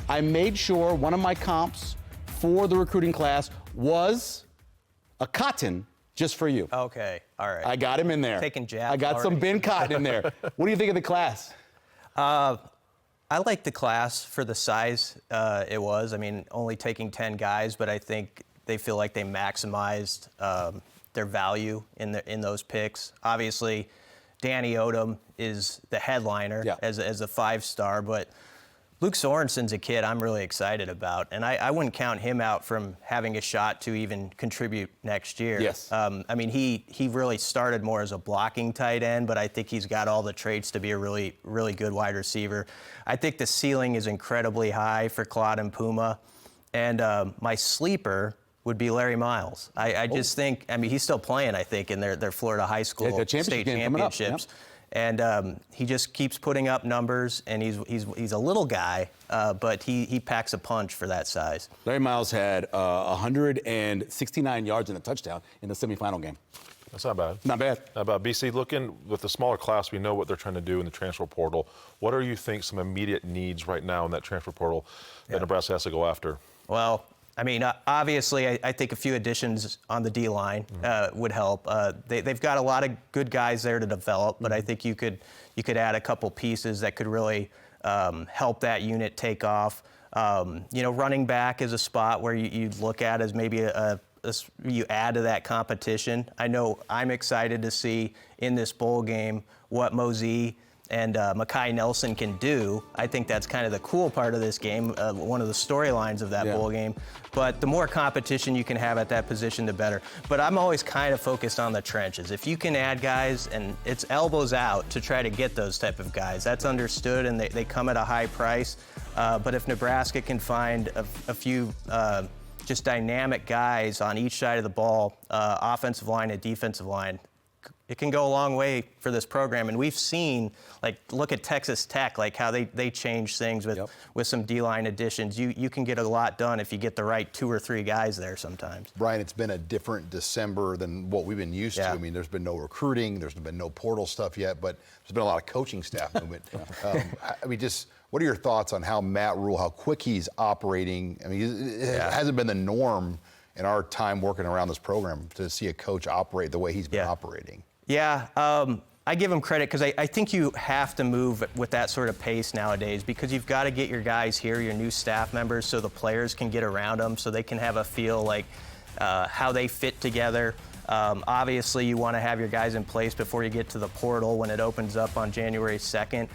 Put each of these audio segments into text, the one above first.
I made sure one of my comps for the recruiting class was a Cotton just for you. Okay, all right. I got him in there. Taking jabs I got some already. Ben Cotton in there. What do you think of the class? I like the class for the size it was. I mean, only taking 10 guys, but I think they feel like they maximized their value in those picks. Obviously, Danny Odom is the headliner as a 5-star, but Luke Sorensen's a kid I'm really excited about, and I wouldn't count him out from having a shot to even contribute next year. Yes. I mean, he really started more as a blocking tight end, but I think he's got all the traits to be a really, really good wide receiver. I think the ceiling is incredibly high for Claude and Puma, and my sleeper would be Larry Miles. I just think, I mean, he's still playing, I think, in their Florida high school state championships. And he just keeps putting up numbers, and he's a little guy, but he packs a punch for that size. Larry Miles had 169 yards and a touchdown in the semifinal game. That's not bad. Not bad. Not bad. BC, looking with the smaller class, we know what they're trying to do in the transfer portal. What do you think some immediate needs right now in that transfer portal that Nebraska has to go after? Well, I mean, obviously, I think a few additions on the D-line would help. They've got a lot of good guys there to develop, but I think you could add a couple pieces that could really help that unit take off. Running back is a spot where you look at as maybe you add to that competition. I know I'm excited to see in this bowl game what Mosey and Makai Nelson can do. I think that's kind of the cool part of this game, one of the storylines of that bowl game. But the more competition you can have at that position, the better. But I'm always kind of focused on the trenches. If you can add guys, and it's elbows out to try to get those type of guys, that's understood, and they come at a high price. But if Nebraska can find a few just dynamic guys on each side of the ball, offensive line and defensive line, it can go a long way for this program. And we've seen, like, look at Texas Tech, like how they change things with some D-line additions. You can get a lot done if you get the right 2 or 3 guys there sometimes. Brian, it's been a different December than what we've been used to. I mean, there's been no recruiting, there's been no portal stuff yet, but there's been a lot of coaching staff movement. I mean, just what are your thoughts on how Matt Rule, how quick he's operating? I mean, it hasn't been the norm in our time working around this program to see a coach operate the way he's been operating. Yeah, I give him credit because I think you have to move with that sort of pace nowadays, because you've got to get your guys here, your new staff members, so the players can get around them, so they can have a feel like how they fit together. Obviously, you want to have your guys in place before you get to the portal when it opens up on January 2nd.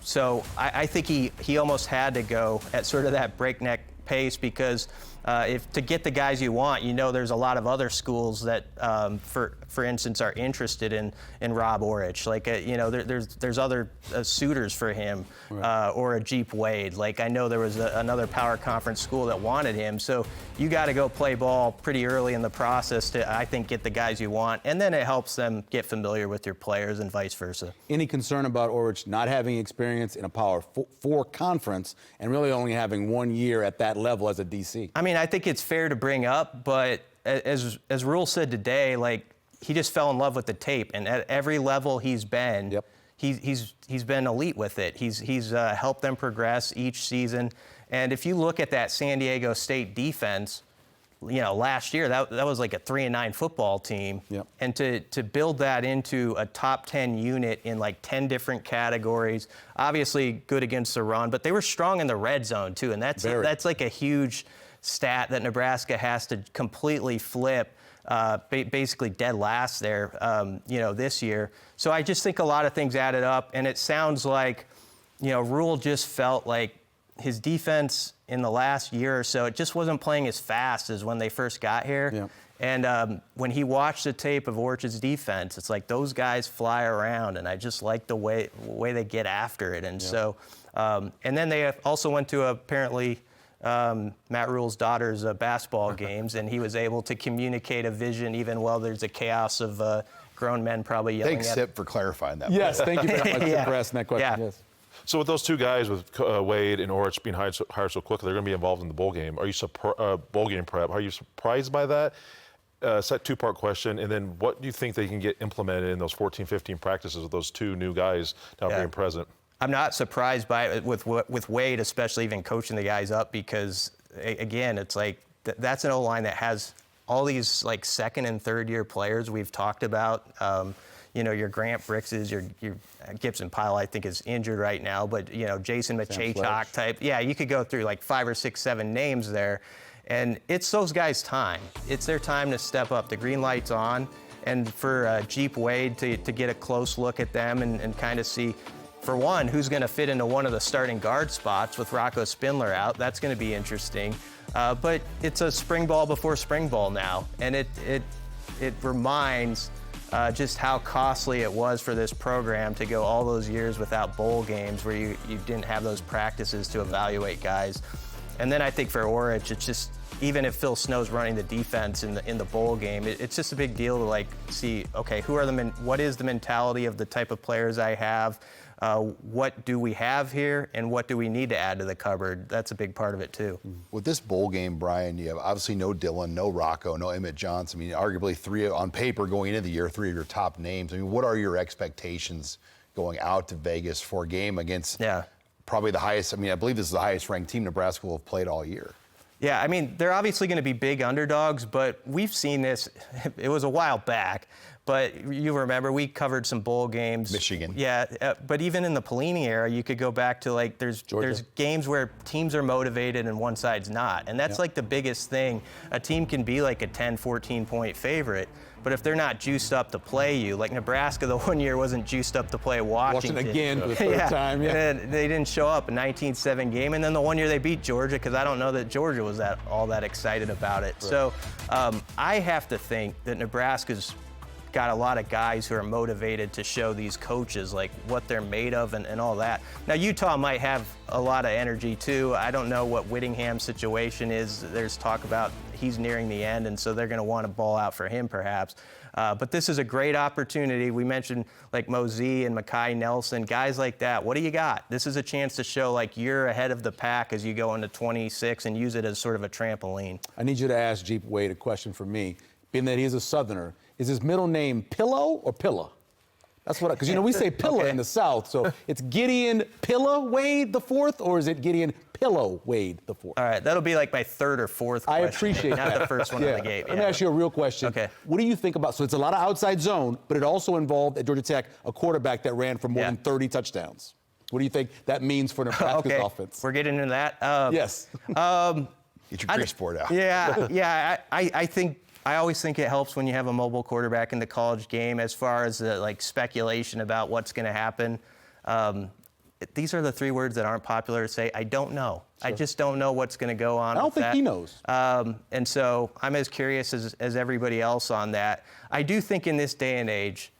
So I think he almost had to go at sort of that breakneck pace, because if to get the guys you want, there's a lot of other schools that, for instance, are interested in Rob Orich. Like, there's other suitors for him, or a Jeep Wade. Like, I know there was another power conference school that wanted him. So you got to go play ball pretty early in the process to, I think, get the guys you want, and then it helps them get familiar with your players and vice versa. Any concern about Orich not having experience in a Power 4 conference and really only having 1 year at that level as a DC? I mean, I think it's fair to bring up, but as Rule said today, like, he just fell in love with the tape, and at every level he's been, he's been elite with it. He's helped them progress each season, and if you look at that San Diego State defense, last year that was like a 3-9 football team, and to build that into a top 10 unit in like 10 different categories, obviously good against the run, but they were strong in the red zone too, and that's like a huge stat that Nebraska has to completely flip, basically dead last there, this year. So I just think a lot of things added up, and it sounds like, Rule just felt like his defense in the last year or so, it just wasn't playing as fast as when they first got here. And when he watched the tape of Orich's defense, it's like those guys fly around, and I just like the way they get after it. And so, and then they also went to apparently Matt Rule's daughter's basketball games, and he was able to communicate a vision even while there's a chaos of grown men probably yelling Thanks, at Sip, for clarifying that. Yes, thank you very much for asking that question. Yes. So with those two guys, with Wade and Orich being hired so quickly, they're going to be involved in the bowl game. Are you bowl game prep? Are you surprised by that? Set 2-part question, and then what do you think they can get implemented in those 14, 15 practices with those two new guys now being present? I'm not surprised by it with Wade, especially even coaching the guys up, because again, it's like that's an O-line that has all these like second and third year players we've talked about. Your Grant Brickses, your Gibson Pyle, I think is injured right now, but Jason Machachok type. Yeah, you could go through like 5 or 6, 7 names there, and it's those guys' time. It's their time to step up. The green light's on, and for Jeep Wade to get a close look at them and kind of see, for one, who's going to fit into one of the starting guard spots with Rocco Spindler out. That's going to be interesting. But it's a spring ball before spring ball now, and it reminds just how costly it was for this program to go all those years without bowl games where you didn't have those practices to evaluate guys. And then I think for Orich, it's just, even if Phil Snow's running the defense in the bowl game, it's just a big deal to like see, okay, what is the mentality of the type of players I have? What do we have here, and what do we need to add to the cupboard? That's a big part of it too. With this bowl game, Brian, you have obviously no Dylan, no Rocco, no Emmett Johnson. I mean, arguably three on paper going into the year, 3 of your top names. I mean, what are your expectations going out to Vegas for a game against probably the highest? I mean, I believe this is the highest ranked team Nebraska will have played all year. Yeah, I mean, they're obviously going to be big underdogs, but we've seen this. It was a while back, but you remember we covered some bowl games. Michigan. Yeah, but even in the Pelini era, you could go back to like there's games where teams are motivated and one side's not, and that's like the biggest thing. A team can be like a 10, 14-point favorite, but if they're not juiced up to play you, like Nebraska the one year wasn't juiced up to play Washington. Again for the third time, And they didn't show up, a 19-7 game, and then the one year they beat Georgia, because I don't know that Georgia was all that excited about it. Right. So I have to think that Nebraska's got a lot of guys who are motivated to show these coaches like what they're made of and all that. Now Utah might have a lot of energy too. I don't know what Whittingham's situation is. There's talk about he's nearing the end, and so they're going to want to ball out for him perhaps. But this is a great opportunity. We mentioned like Mosey and Makai Nelson, guys like that. What do you got? This is a chance to show like you're ahead of the pack as you go into 26 and use it as sort of a trampoline. I need you to ask Jeep Wade a question for me. Being that he's a Southerner, is his middle name Pillow or Pilla? That's what, because we say Pilla in the South, so it's Gideon Pilla Wade the fourth, or is it Gideon Pillow Wade the fourth? All right, that'll be like my third or fourth question. I appreciate that. Not the first one on the gate. Let me ask you a real question. Okay. What do you think about, so it's a lot of outside zone, but it also involved at Georgia Tech a quarterback that ran for more than 30 touchdowns. What do you think that means for Nebraska's offense? We're getting into that. Yes. Get your grease board out. Yeah. I always think it helps when you have a mobile quarterback in the college game as far as the like speculation about what's going to happen. These are the 3 words that aren't popular to say. I don't know. Sure. I just don't know what's going to go on. I don't think he knows. And so I'm as curious as everybody else on that. I do think in this day and age,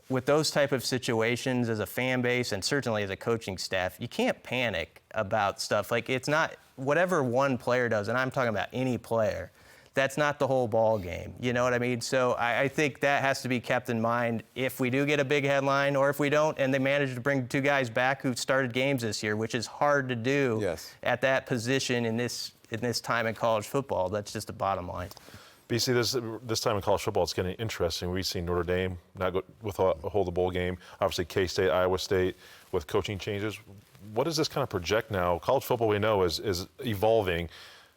with those type of situations as a fan base and certainly as a coaching staff, you can't panic about stuff. Like it's not whatever one player does, and I'm talking about any player. That's not the whole ball game. You know what I mean? So I think that has to be kept in mind if we do get a big headline or if we don't, and they manage to bring 2 guys back who started games this year, which is hard to do at that position in this time in college football. That's just the bottom line. BC, this time in college football, it's getting interesting. We've seen Notre Dame not go with a hold the bowl game. Obviously, K-State, Iowa State with coaching changes. What does this kind of project now? College football we know is evolving.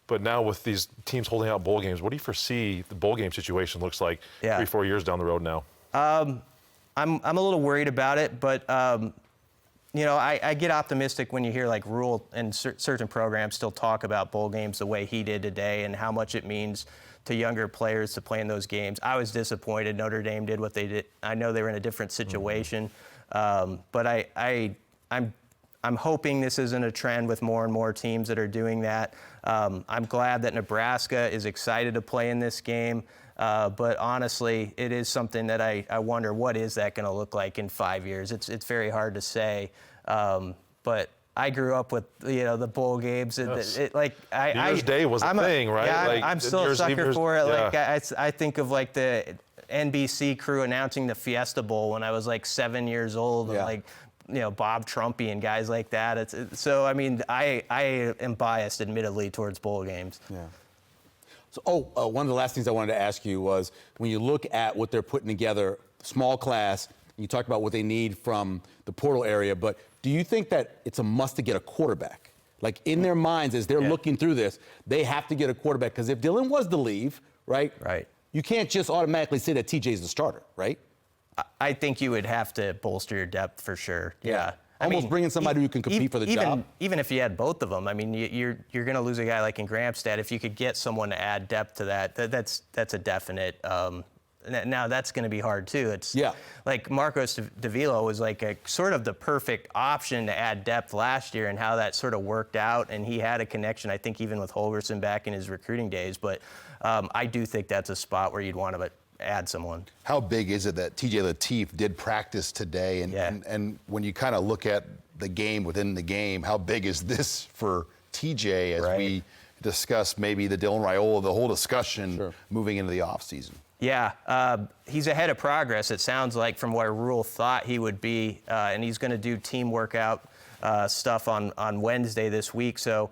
But now with these teams holding out bowl games, what do you foresee the bowl game situation looks like 3-4 years down the road now? I'm a little worried about it, but I get optimistic when you hear like Rule and certain programs still talk about bowl games the way he did today and how much it means to younger players to play in those games. I was disappointed Notre Dame did what they did. I know they were in a different situation, but I'm hoping this isn't a trend with more and more teams that are doing that. I'm glad that Nebraska is excited to play in this game, but honestly, it is something that I wonder what is that going to look like in 5 years. It's very hard to say, but I grew up with the bowl games. And yes. New Year's Day was a thing, right? Yeah, I'm still a sucker for it. Like I think of like the NBC crew announcing the Fiesta Bowl when I was like 7 years old, and like. Bob Trumpy and guys like that. So I mean, I am biased, admittedly, towards bowl games. Yeah. So, one of the last things I wanted to ask you was when you look at what they're putting together, small class. You talked about what they need from the portal area, but Do you think that it's a must to get a quarterback? Like in their minds, as they're looking through this, they have to get a quarterback because if Dylan was to leave, right? Right. You can't just automatically say that TJ's the starter, right? I think you would have to bolster your depth for sure. Yeah. Almost bringing somebody who can compete for the job. Even if you had both of them, I mean, you're going to lose a guy like in Gramstad. If you could get someone to add depth to that's a definite. Now that's going to be hard too. It's like Marcos Davila was like a sort of the perfect option to add depth last year, and how that sort of worked out. And he had a connection, I think, even with Holgerson back in his recruiting days. But I do think that's a spot where you'd want to add someone. How big is it that TJ Lateef did practice today? And when you kind of look at the game within the game, how big is this for TJ as we discuss maybe the Dylan Raiola, the whole discussion moving into the offseason? Yeah, he's ahead of progress, it sounds like, from where Rule thought he would be, and he's going to do team workout stuff on Wednesday this week. So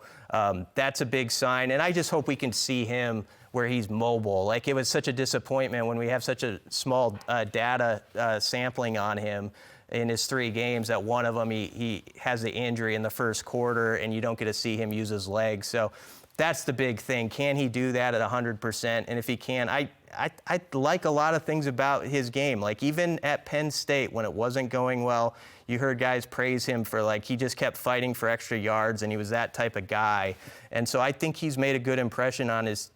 that's a big sign, and I just hope we can see him where he's mobile. Like, it was such a disappointment when we have such a small data sampling on him in his 3 games that one of them he has the injury in the first quarter, and you don't get to see him use his legs. So that's the big thing. Can he do that at 100%? And if he can, I like a lot of things about his game. Like, even at Penn State, when it wasn't going well, you heard guys praise him for, like, he just kept fighting for extra yards, and he was that type of guy. And so I think he's made a good impression on his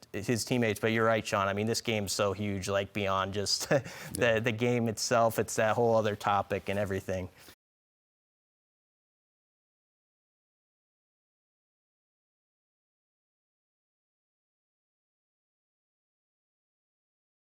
teammates. But you're right, Sean. I mean, this game's so huge, like, beyond just the game itself. It's that whole other topic and everything.